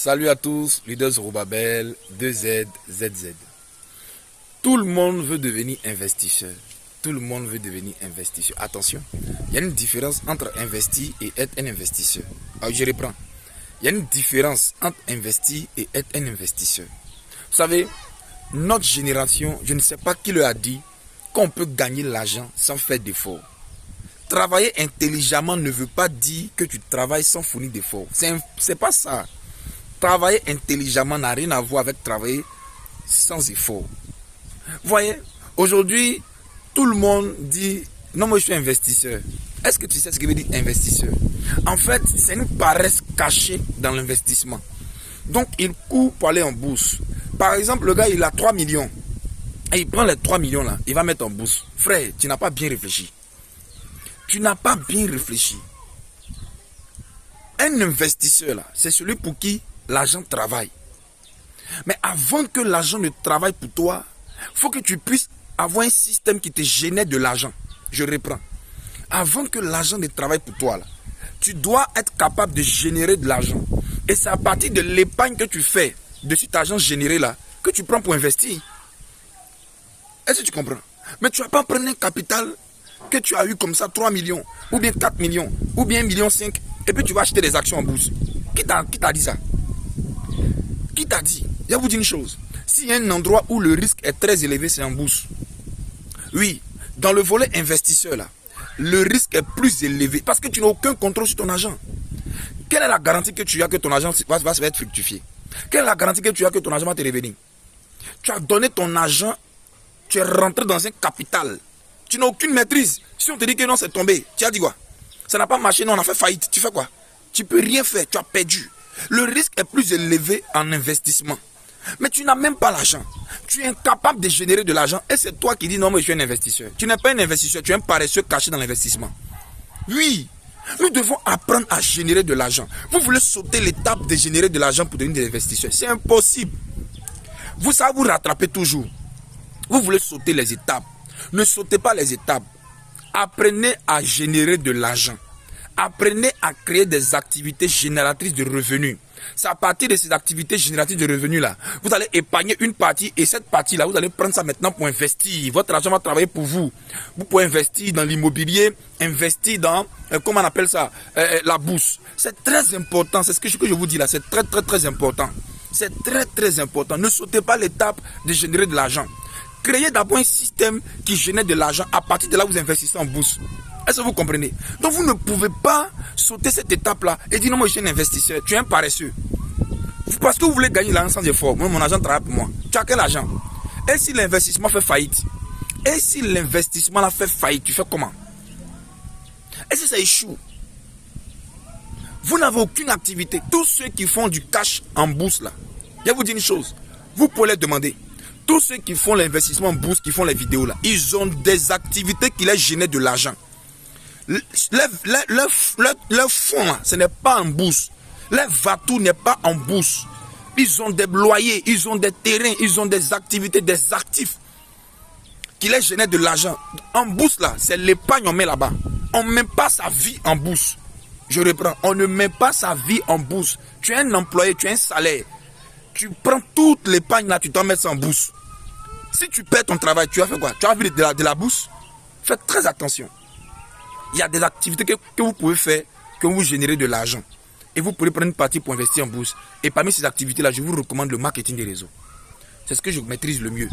Salut à tous, leaders Zorobabel, 2Z, ZZ. Tout le monde veut devenir investisseur. Tout le monde veut devenir investisseur. Attention, il y a une différence entre investir et être un investisseur. Alors je reprends. Il y a une différence entre investir et être un investisseur. Vous savez, notre génération, je ne sais pas qui leur a dit qu'on peut gagner l'argent sans faire d'efforts. Travailler intelligemment ne veut pas dire que tu travailles sans fournir d'efforts. C'est pas ça. Travailler intelligemment n'a rien à voir avec travailler sans effort. Vous voyez, aujourd'hui, tout le monde dit « Non, moi je suis investisseur ». Est-ce que tu sais ce que veut dire investisseur? En fait, c'est une paresse cachée dans l'investissement. Donc, il court pour aller en bourse. Par exemple, le gars, il a 3 millions. Et il prend les 3 millions là, il va mettre en bourse. Frère, tu n'as pas bien réfléchi. Tu n'as pas bien réfléchi. Un investisseur là, c'est celui pour qui l'argent travaille. Mais avant que l'argent ne travaille pour toi, il faut que tu puisses avoir un système qui te génère de l'argent. Je reprends. Avant que l'argent ne travaille pour toi, là, tu dois être capable de générer de l'argent. Et c'est à partir de l'épargne que tu fais de cet argent généré là, que tu prends pour investir. Est-ce que tu comprends? Mais tu ne vas pas prendre un capital que tu as eu comme ça, 3 millions, ou bien 4 millions, ou bien 1,5 million, et puis tu vas acheter des actions en bourse. Qui t'a dit ça? Qui t'a dit? Je vais vous dire une chose. S'il y a un endroit où le risque est très élevé, c'est en bourse. Oui, dans le volet investisseur, là, le risque est plus élevé parce que tu n'as aucun contrôle sur ton argent. Quelle est la garantie que tu as que ton argent va être fructifié? Quelle est la garantie que tu as que ton argent va te revenir? Tu as donné ton argent, tu es rentré dans un capital. Tu n'as aucune maîtrise. Si on te dit que non, c'est tombé, tu as dit quoi? Ça n'a pas marché, non, on a fait faillite. Tu fais quoi? Tu peux rien faire, tu as perdu. Le risque est plus élevé en investissement. Mais tu n'as même pas l'argent. Tu es incapable de générer de l'argent et c'est toi qui dis non, mais je suis un investisseur. Tu n'es pas un investisseur, tu es un paresseux caché dans l'investissement. Oui, nous devons apprendre à générer de l'argent. Vous voulez sauter l'étape de générer de l'argent pour devenir des investisseurs. C'est impossible. Vous savez vous rattraper toujours. Vous voulez sauter les étapes. Ne sautez pas les étapes. Apprenez à générer de l'argent. Apprenez à créer des activités génératrices de revenus. C'est à partir de ces activités génératrices de revenus là, vous allez épargner une partie et cette partie là, vous allez prendre ça maintenant pour investir. Votre argent va travailler pour vous. Vous pouvez investir dans l'immobilier, investir dans, comment on appelle ça, la bourse. C'est très important, c'est ce que je vous dis là, c'est très important. C'est très important. Ne sautez pas l'étape de générer de l'argent. Créez d'abord un système qui génère de l'argent. À partir de là, vous investissez en bourse. Est-ce que vous comprenez? Donc vous ne pouvez pas sauter cette étape-là et dire non, moi je suis un investisseur, tu es un paresseux. Parce que vous voulez gagner l'argent sans effort. Moi, mon argent travaille pour moi. Tu as quel argent? Et si l'investissement fait faillite? Et si l'investissement là fait faillite, tu fais comment? Et si ça échoue? Vous n'avez aucune activité. Tous ceux qui font du cash en bourse là, je vais vous dire une chose. Vous pouvez les demander. Tous ceux qui font l'investissement en bourse, qui font les vidéos là, ils ont des activités qui les génèrent de l'argent. Leur fonds là, ce n'est pas en bourse. Leur va-tout n'est pas en bourse. Ils ont des loyers, ils ont des terrains, ils ont des activités, des actifs qui les génèrent de l'argent. En bourse là, c'est l'épargne on met là-bas. On ne met pas sa vie en bourse. Je reprends, on ne met pas sa vie en bourse. Tu es un employé, tu as un salaire. Tu prends toute l'épargne là, tu t'en mets en bourse. Si tu perds ton travail, tu as fait quoi? Tu as vu de la bourse? Faites très attention. Il y a des activités que vous pouvez faire, que vous générez de l'argent. Et vous pouvez prendre une partie pour investir en bourse. Et parmi ces activités-là, je vous recommande le marketing des réseaux. C'est ce que je maîtrise le mieux.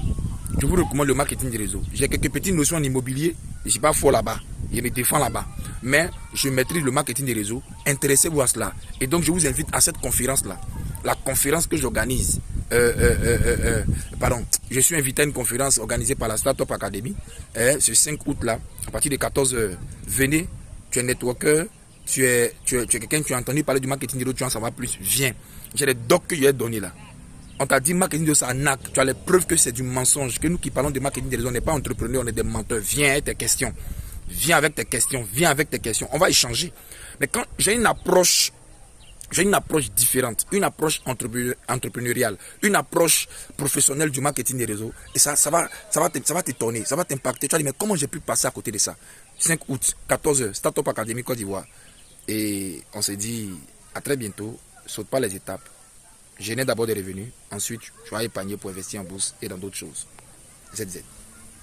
Je vous recommande le marketing des réseaux. J'ai quelques petites notions en immobilier. Je ne suis pas fort là-bas. Je me défends là-bas. Mais je maîtrise le marketing des réseaux. Intéressez-vous à cela. Et donc, je vous invite à cette conférence-là. La conférence que j'organise. Je suis invité à une conférence organisée par la Startup Academy. Ce 5 août là, à partir de 14h, venez. Tu es networker, tu es quelqu'un qui a entendu parler du marketing de réseau, tu en savoir plus. Viens. J'ai des docs que je vais donner là. On t'a dit marketing de réseau, c'est un acte. Tu as les preuves que c'est du mensonge. Que nous qui parlons de marketing de réseau, on n'est pas entrepreneurs, on est des menteurs. Viens avec tes questions. Viens avec tes questions. Viens avec tes questions. On va échanger. Mais quand j'ai une approche différente, une approche entrepreneuriale, une approche professionnelle du marketing des réseaux. Et ça va t'étonner, ça va t'impacter. Tu vas dire, mais comment j'ai pu passer à côté de ça? 5 août, 14h, Startup Academy Côte d'Ivoire. Et on s'est dit, à très bientôt, saute pas les étapes. Génère d'abord des revenus, ensuite tu vas épargner pour investir en bourse et dans d'autres choses. ZZ.